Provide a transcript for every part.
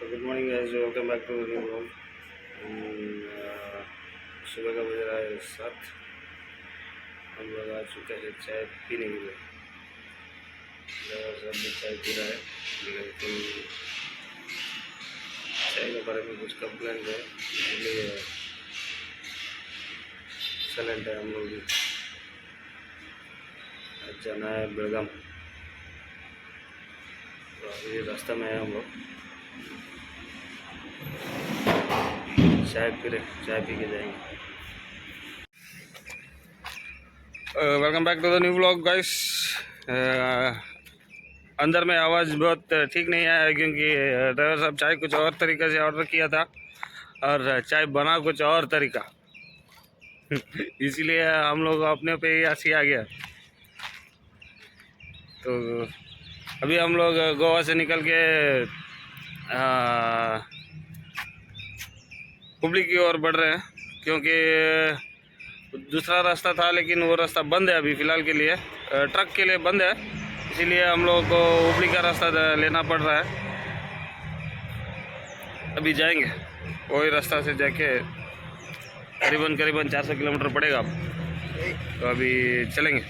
तो good morning guys, welcome back to new vlog. सुबह का बज रहा है 7। हम लोग आ चुके हैं चाय पीने के लिए। सब भी चाय पी रहा है, लेकिन चाय के बारे में कुछ कंप्लेंट है, इसलिए साइलेंट है हम लोग भी। आज जाना है बेलगाम, तो अभी रास्ते में है हम लोग। चाय पी के जाएंगे। Welcome back to the new vlog guys. अंदर में आवाज़ बहुत ठीक नहीं आया क्योंकि ड्राइवर साहब चाय कुछ और तरीके से ऑर्डर किया था और चाय बना कुछ और तरीका इसीलिए हम लोग अपने पे ही हंसी आ गया। तो अभी हम लोग गोवा से निकल के हुबली की ओर बढ़ रहे हैं, क्योंकि दूसरा रास्ता था लेकिन वो रास्ता बंद है अभी फ़िलहाल के लिए, ट्रक के लिए बंद है। इसीलिए हम लोग को हुबली का रास्ता लेना पड़ रहा है। अभी जाएंगे वही रास्ता से जाके करीबन 400 किलोमीटर पड़ेगा। तो अभी चलेंगे।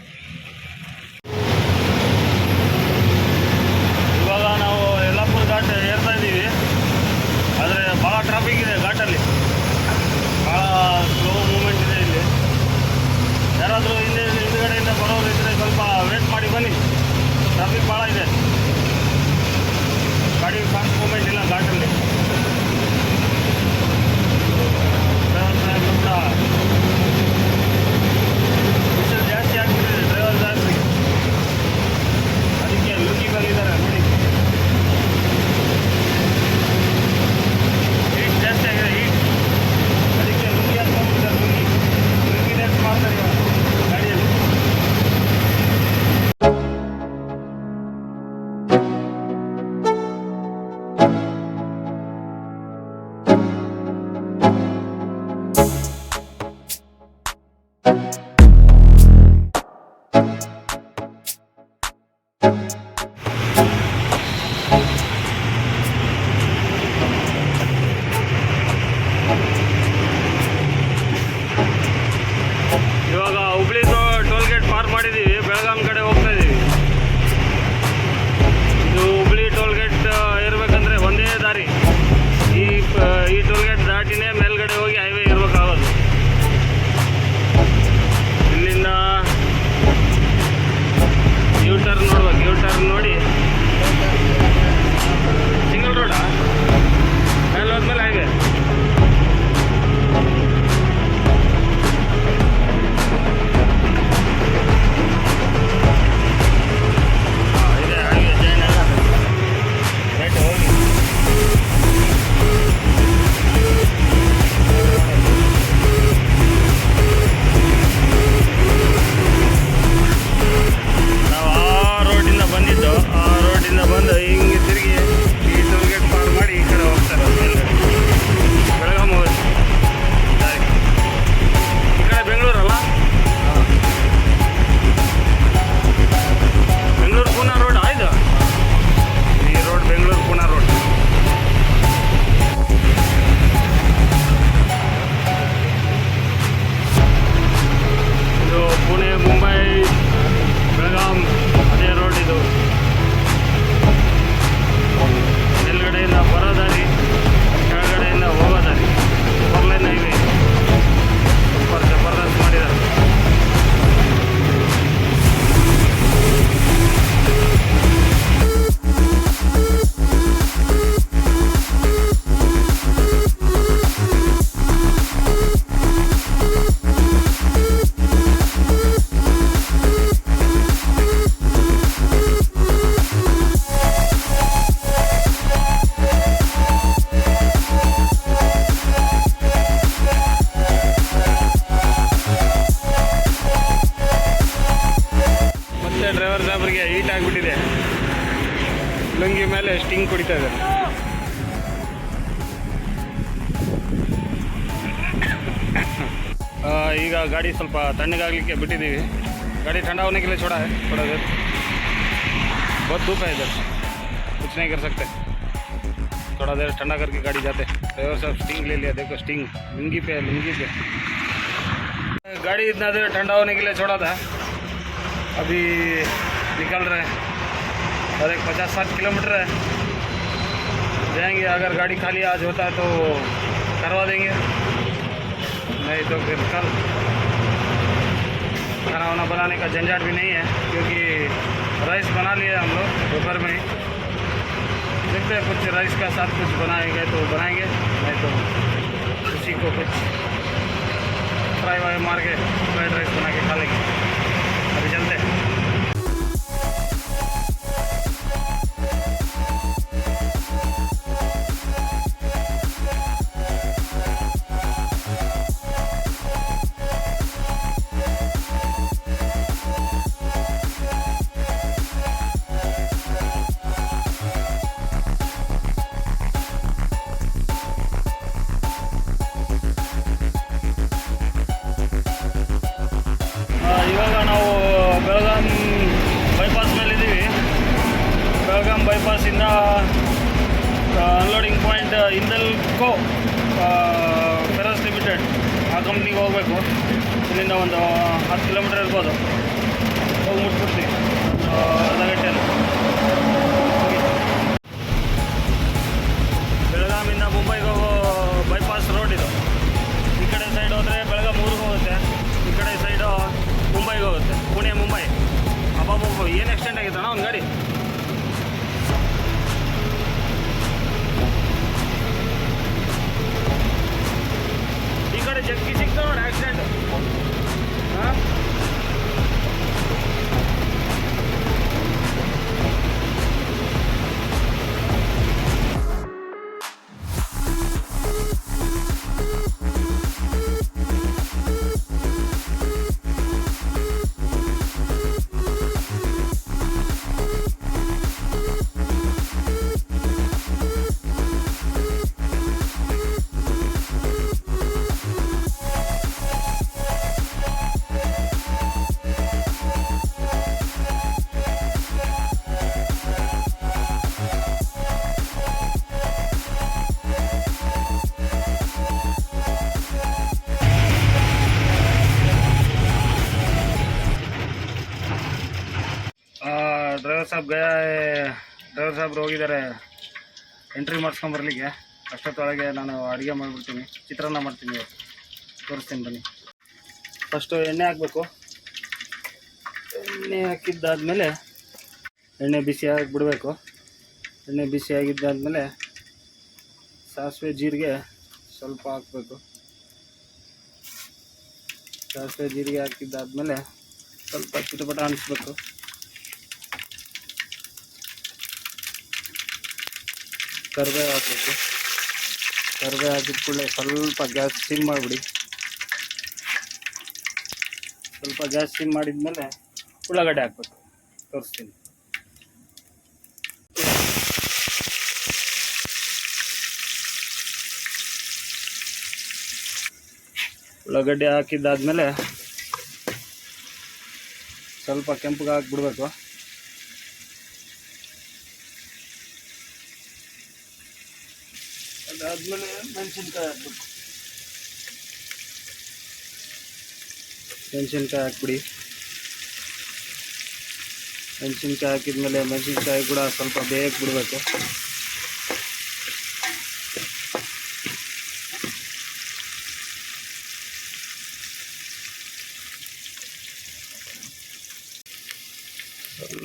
ಇವಾಗ ನಾವು ಯಲ್ಲಾಪುರ ಘಾಟ್ ಏರ್ತಾ ಇದ್ದೀವಿ, ಆದರೆ ಭಾಳ ಟ್ರಾಫಿಕ್ ಇದೆ ಘಾಟಲ್ಲಿ, ಭಾಳ ಸ್ಲೋ ಮೂಮೆಂಟ್ ಇದೆ ಇಲ್ಲಿ. ಯಾರಾದರೂ ಹಿಂದುಗಡೆಯಿಂದ ಬರೋರು ಇದ್ದರೆ ಸ್ವಲ್ಪ ವೇಟ್ ಮಾಡಿ ಬನ್ನಿ, ಟ್ರಾಫಿಕ್ ಭಾಳ ಇದೆ, ಗಾಡಿ ಫಾಸ್ಟ್ ಮೂಮೆಂಟ್ ಇಲ್ಲ ಘಾಟಲ್ಲಿ. ಬಿಸಿಲು ಜಾಸ್ತಿ ಆಗ್ತಿದೆ, ಡ್ರೈವರ್ ಜಾಸ್ತಿ, ಅದಕ್ಕೆ ಲುಂಗಿ ಬಂದಿದ್ದಾರೆ ನೋಡಿ. ಹೀಟ್ ಜಾಸ್ತಿ ಆಗಿದೆ, ಹೀಟ್, ಅದಕ್ಕೆ ಲುಂಗಿ ಹಾಕ್ಕೊಂಡ್ಬಿಟ್ಟಿದ್ದಾರೆ. ಲುಂಗಿ ಡ್ಯಾನ್ಸ್ ಮಾಡ್ತಾರೆ ಇವಾಗ ಗಾಡಿಯಲ್ಲಿ. ಇವಾಗ ಹುಬ್ಳಿದು ಟೋಲ್ ಗೇಟ್ ಪಾರ್ ಮಾಡಿದ್ದೀವಿ, ಬೆಳಗಾಂ ಕಡೆ ಹೋಗ್ತಾ ಇದ್ದೀವಿ. ಇದು ಹುಬ್ಳಿ ಟೋಲ್ ಗೇಟ್ ಇರಬೇಕಂದ್ರೆ ಒಂದೇ ದಾರಿ, ಈ ಟೋಲ್ ಗೇಟ್ ದಾಟಿನೇ ಮೇಲ್ಗಡೆ ಹೋಗಿ ಹೈವೇ ಇರಬೇಕಾಗೋದು. ಇಲ್ಲಿಂದ ಯೂ ಟರ್ನ್ ನೋಡ್ಬೇಕು, ಯೂ ಟರ್ನ್ ನೋಡಿ ಸಿಂಗಲ್ ರೋಡಾ ಮೇಲೆ ಹೋದ್ಮೇಲೆ ಹೈವೇ. ಬಂದು ಹಿಂಗೆ ತಿರುಗಿ ಈ ಟೋಲ್ ಗೇಟ್ ಪಾರ್ ಮಾಡಿ ಈ ಕಡೆ ಹೋಗ್ತಾರೆ ಮೇಲ್ಗಡೆ ಬೆಳಗಾಂ ಹೋಗಿ. ಈ ಕಡೆ ಬೆಂಗಳೂರಲ್ಲ, ಬೆಂಗಳೂರು ಪೂನಾ ರೋಡ್ ಆಯ್ತು. ಈ ರೋಡ್ ಬೆಂಗಳೂರು ಪೂನಾ ರೋಡ್. ಇದು ಪುಣೆ, ಮುಂಬೈ, ಬೆಳಗಾಂ ಅದೇ ರೋಡ್ ಇದು. ಮೇಲ್ಗಡೆಯಿಂದ ಬರೋ ದಾರಿ, ಕೆಳಗಡೆಯಿಂದ ಹೋಗೋ ದಾರಿ, 4 ಲೈನ್ ಹೈವೇ ಸೂಪರ್ ಜಬರ್ದಸ್ತ್ ಮಾಡಿದ್ದಾರೆ. ಡ್ರೈವರ್ ಸಾಹೇಬ್ರಿಗೆ ಹೀಟ್ ಆಗಿಬಿಟ್ಟಿದೆ, ಲುಂಗಿ ಮೇಲೆ ಸ್ಟಿಂಗ್ ಕುಡಿತಾ ಇದ್ದಾರೆ. ಈಗ ಗಾಡಿ ಸ್ವಲ್ಪ ತಣ್ಣಗಾಗಲಿಕ್ಕೆ ಬಿಟ್ಟಿದ್ದೀವಿ. गाड़ी ठंडा होने के लिए छोड़ा है थोड़ा देर। बहुत धूप है इधर, कुछ नहीं कर सकते, थोड़ा देर ठंडा करके गाड़ी जाते। ड्राइवर साहब स्टिंग ले लिया, देखो स्टिंग लुंगी पे गाड़ी इतना देर ठंडा होने के लिए छोड़ा था, अभी निकल रहे हैं और एक 50-60 किलोमीटर है जाएंगे। अगर गाड़ी खाली आज होता है तो करवा देंगे, नहीं तो फिर कल। खाना वाना बनाने का झंझट भी नहीं है क्योंकि राइस बना लिया हम लोग दोपहर में ही। देखते हैं कुछ राइस का साथ कुछ बनाएंगे तो बनाएंगे, नहीं तो उसी को कुछ फ्राई वाई मार के फ्राइड राइस बना के खा लेंगे। अभी चलते हैं। ಇವಾಗ ನಾವು ಬೆಳಗಾಂ ಬೈಪಾಸ್ ಮೇಲಿದ್ದೀವಿ. ಬೆಳಗಾಂ ಬೈಪಾಸಿಂದ unloading point Hindalco ferrous limited ಆ ಕಂಪ್ನಿಗೆ ಹೋಗಬೇಕು. ಇಲ್ಲಿಂದ ಒಂದು 10 ಕಿಲೋಮೀಟರ್ ಇರ್ಬೋದು, ಹೋಗಿ ಮುಟ್ಬಿಡ್ತೀವಿ ಅರ್ಧ ಗಂಟೆಯಲ್ಲಿ. ಬೆಳಗಾಮಿಂದ ಮುಂಬೈಗೆ ಹೋಗೋ ಬೈಪಾಸ್ ರೋಡ್ ಇದು. ಈ ಕಡೆ ಸೈಡ್ ಹೋದರೆ ಬೆಳಗಾಂ ಊರಿಗೆ ಹೋಗುತ್ತೆ, ಈ ಕಡೆ ಸೈಡು ಮುಂಬೈಗೆ ಹೋಗುತ್ತೆ, ಪುಣೆ ಮುಂಬೈ. ಅಬ್ಬಬ್ಬ ಏನು ಎಕ್ಸ್ಟೆಂಡ್ ಆಗಿತ್ತಣ್ಣ ಒಂದು ಗಾಡಿ. ಈ ಕಡೆ ಜಗ್ಗಿ ಸಿಗ್ತಾವೆ ನೋಡಿ ಆಕ್ಸಿಡೆಂಟ್. ಹಾಂ ಡ್ರೈವರ್ ಸಾಬ್ ಗಯಾ ಡ್ರೈವರ್ ಸಾಬ್ರು ಹೋಗಿದ್ದಾರೆ ಎಂಟ್ರಿ ಮಾಡಿಸ್ಕೊಂಬರ್ಲಿಕ್ಕೆ. ಅಷ್ಟೊತ್ತೊಳಗೆ ನಾನು ಅಡುಗೆ ಮಾಡಿಬಿಡ್ತೀನಿ, ಚಿತ್ರಾನ್ನ ಮಾಡ್ತೀನಿ ಇವತ್ತು, ತೋರಿಸ್ತೀನಿ ಬನ್ನಿ. ಫಸ್ಟು ಎಣ್ಣೆ ಹಾಕಬೇಕು. ಎಣ್ಣೆ ಹಾಕಿದ್ದಾದಮೇಲೆ ಎಣ್ಣೆ ಬಿಸಿ ಆಗಿಬಿಡಬೇಕು. ಎಣ್ಣೆ ಬಿಸಿ ಆಗಿದ್ದಾದಮೇಲೆ ಸಾಸಿವೆ ಜೀರಿಗೆ ಸ್ವಲ್ಪ ಹಾಕಬೇಕು. ಸಾಸಿವೆ ಜೀರಿಗೆ ಹಾಕಿದ್ದಾದಮೇಲೆ ಸ್ವಲ್ಪ ಚಿಟಪಟ ಅನಿಸ್ಬೇಕು. ಕರಿಬೇವು ಹಾಕಬೇಕು. ಕರಿಬೇವು ಹಾಕಿದ ಕೂಡಲೇ ಸ್ವಲ್ಪ ಗ್ಯಾಸ್ ಸಿಮ್ ಮಾಡಿಬಿಡಿ. ಸ್ವಲ್ಪ ಗ್ಯಾಸ್ ಸಿಮ್ ಮಾಡಿದ್ಮೇಲೆ ಉಳ್ಳಾಗಡ್ಡೆ ಹಾಕ್ಬೇಕು, ತೋರಿಸ್ತೀನಿ. ಉಳ್ಳಾಗಡ್ಡೆ ಹಾಕಿದ್ದಾದಮೇಲೆ ಸ್ವಲ್ಪ ಕೆಂಪಗೆ ಹಾಕಿಬಿಡ್ಬೇಕು. ಅದಾದಮೇಲೆ ಮೆಣಸಿನ್ಕಾಯಿ ಹಾಕಬೇಕು. ಮೆಣಸಿನ್ಕಾಯಿ ಹಾಕ್ಬಿಡಿ. ಮೆಣಸಿನ್ಕಾಯಿ ಹಾಕಿದ್ಮೇಲೆ ಮೆಣಸಿನ್ಕಾಯಿ ಕೂಡ ಸ್ವಲ್ಪ ಬೇಯಕ್ಕೆ ಬಿಡಬೇಕು.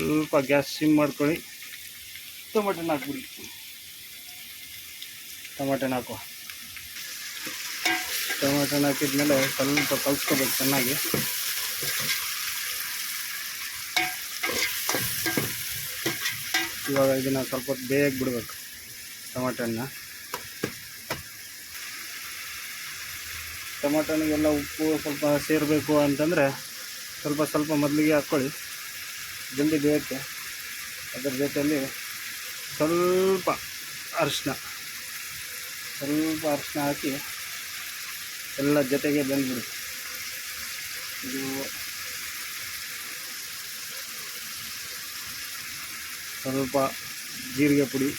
ಸ್ವಲ್ಪ ಗ್ಯಾಸ್ ಸಿಮ್ ಮಾಡ್ಕೊಳ್ಳಿ. ಟೊಮೆಟೊನ ಹಾಕ್ಬಿಡಿ. ಟೊಮೆಟೊನ ಹಾಕುವ. ಟೊಮೆಟೊನ ಹಾಕಿದ್ಮೇಲೆ ಸ್ವಲ್ಪ ಕಲಿಸ್ಕೋಬೇಕು ಚೆನ್ನಾಗಿ. ಇವಾಗ ಇದನ್ನು ಸ್ವಲ್ಪ ಹೊತ್ತು ಬೇಯಕ್ಕೆ ಬಿಡಬೇಕು ಟೊಮೆಟೊನ. ಟೊಮೆಟೊನಿಗೆಲ್ಲ ಉಪ್ಪು ಸ್ವಲ್ಪ ಸೇರಬೇಕು ಅಂತಂದರೆ ಸ್ವಲ್ಪ ಮೊದಲಿಗೆ ಹಾಕ್ಕೊಳ್ಳಿ, ಜಲ್ದಿ ಬೇಯುತ್ತೆ. ಅದರ ಜೊತೆಯಲ್ಲಿ ಸ್ವಲ್ಪ ಅರಿಶಿನ ಹಾಕಿ ಎಲ್ಲ ಜೊತೆಗೆ ಬೆಂದ್ಬಿಡಿ. ಇದು ಸ್ವಲ್ಪ ಜೀರಿಗೆ ಪುಡಿ,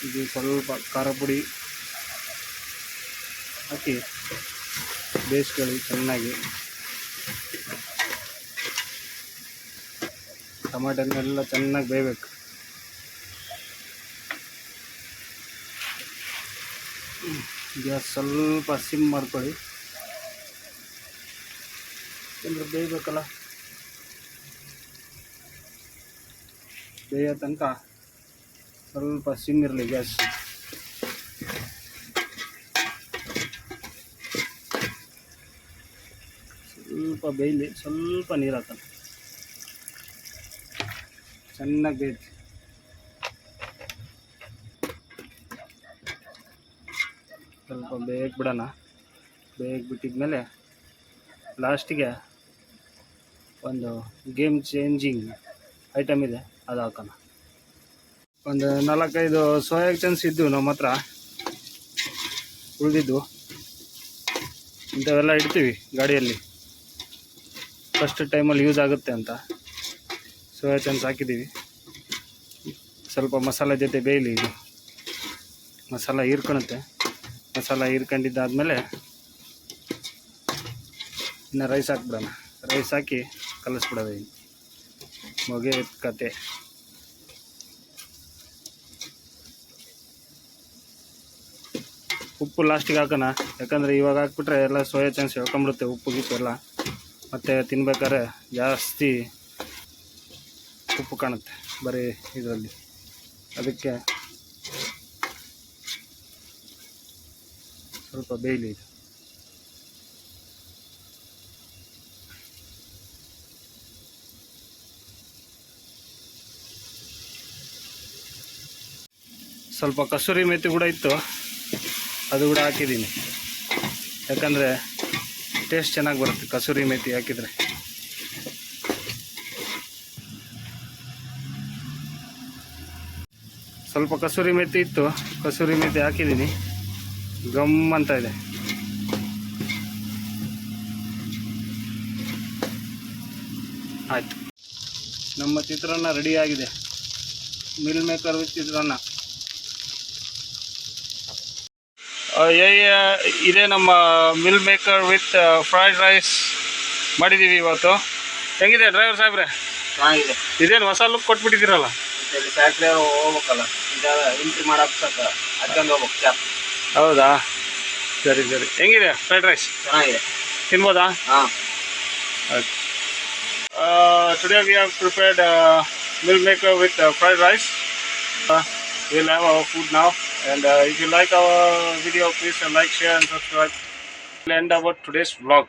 ಇದು ಸ್ವಲ್ಪ ಖಾರ ಪುಡಿ ಹಾಕಿ ಬೇಯಿಸ್ಕೊಳ್ಳಿ ಚೆನ್ನಾಗಿ. ಟೊಮಾಟೊನೆಲ್ಲ ಚೆನ್ನಾಗಿ ಬೇಯಬೇಕು. ಗ್ಯಾಸ್ ಸ್ವಲ್ಪ ಸಿಮ್ ಮಾಡ್ಕೊಳ್ಳಿ, ಯಾಕಂದರೆ ಬೇಯಬೇಕಲ್ಲ. ಬೇಯೋ ತನಕ ಸ್ವಲ್ಪ ಸಿಮ್ ಇರಲಿ ಗ್ಯಾಸ್. ಸ್ವಲ್ಪ ಬೇಯಲಿ, ಸ್ವಲ್ಪ ನೀರು ಹಾಕೋಣ, ಚೆನ್ನಾಗಿ ಬೇಯ್ತು. ಸ್ವಲ್ಪ ಬೇಯಕ್ಕೆ ಬಿಡೋಣ. ಬೇಯಕ್ಕೆ ಬಿಟ್ಟಿದ್ಮೇಲೆ ಲಾಸ್ಟಿಗೆ ಒಂದು ಗೇಮ್ ಚೇಂಜಿಂಗ್ ಐಟಮ್ ಇದೆ, ಅದು ಹಾಕೋಣ. ಒಂದು 4-5 ಸೋಯಾ ಚಂಕ್ಸ್ ಇದ್ದು ನಮ್ಮ ಹತ್ರ ಉಳಿದಿದ್ದು, ಇಂಥವೆಲ್ಲ ಇಡ್ತೀವಿ ಗಾಡಿಯಲ್ಲಿ. ಫಸ್ಟ್ ಟೈಮಲ್ಲಿ ಯೂಸ್ ಆಗುತ್ತೆ ಅಂತ ಸೋಯಾ ಚಂಕ್ಸ್ ಹಾಕಿದ್ದೀವಿ. ಸ್ವಲ್ಪ ಮಸಾಲೆ ಜೊತೆ ಬೇಯಲಿ. ಇದು ಮಸಾಲ ಹೀರ್ಕೊಳುತ್ತೆ. ಮಸಾಲ ಹೀರ್ಕೊಂಡಿದ್ದಾದಮೇಲೆ ಇನ್ನು ರೈಸ್ ಹಾಕ್ಬಿಡೋಣ. ರೈಸ್ ಹಾಕಿ ಕಲಿಸ್ಬಿಡೋದು. ಮುಗಿದ ಕತೆ. ಉಪ್ಪು ಲಾಸ್ಟಿಗೆ ಹಾಕೋಣ, ಯಾಕಂದರೆ ಇವಾಗ ಹಾಕ್ಬಿಟ್ರೆ ಎಲ್ಲ ಸೋಯಾ ಚಂಕ್ಸ್ ಹೇಳ್ಕೊಂಬಿಡುತ್ತೆ ಉಪ್ಪು ಗಿಪ್ಪು ಎಲ್ಲ. ಮತ್ತು ತಿನ್ಬೇಕಾದ್ರೆ ಜಾಸ್ತಿ ಉಪ್ಪು ಕಾಣುತ್ತೆ ಬರೀ ಇದರಲ್ಲಿ. ಅದಕ್ಕೆ ಸ್ವಲ್ಪ ಬೇಯಲಿ ಇದು. ಸ್ವಲ್ಪ ಕಸೂರಿ ಮೆಥಿ ಕೂಡ ಇತ್ತು, ಅದು ಕೂಡ ಹಾಕಿದ್ದೀನಿ. ಯಾಕಂದರೆ ಟೇಸ್ಟ್ ಚೆನ್ನಾಗಿ ಬರುತ್ತೆ ಕಸೂರಿ ಮೆಥಿ ಹಾಕಿದರೆ. ಸ್ವಲ್ಪ ಕಸೂರಿ ಮೆಥಿ ಇತ್ತು, ಕಸೂರಿ ಮೆಥಿ ಹಾಕಿದ್ದೀನಿ. ಗಮ್ ಅಂತ ಇದೆ. ಆಯಿತು, ನಮ್ಮ ಚಿತ್ರಾನ್ನ ರೆಡಿಯಾಗಿದೆ. Meal maker with chitranna. ಇದೇ ನಮ್ಮ meal maker with fried rice ಮಾಡಿದ್ದೀವಿ ಇವತ್ತು. ಹೆಂಗಿದೆ ಡ್ರೈವರ್ ಸಾಹೇಬ್ರೆ? ಚೆನ್ನಾಗಿದೆ. ಇದೇನು ಹೊಸ ಲುಕ್ ಕೊಟ್ಬಿಟ್ಟಿದ್ದೀರಲ್ಲ. ಫ್ಯಾಕ್ಟ್ರಿ ಹೋಗ್ಬೇಕಲ್ಲ, ಈಗ ಎಂಟ್ರಿ ಮಾಡಕ್ಕೆ ಅಡ್ಕೊಂಡು ಹೋಗ್ಬೇಕು ಕ್ಯಾಪ್. ಹೌದಾ, ಸರಿ ಸರಿ. ಹೆಂಗಿದೆ ಫ್ರೈಡ್ ರೈಸ್? ಚೆನ್ನಾಗಿದೆ, ತಿನ್ಬೋದಾ? ಹಾಂ. ಆಯ್ತು. Today we have prepared meal maker with fried rice. We'll have our food now, and if you like our video, please like, share and subscribe. We'll end our today's vlog.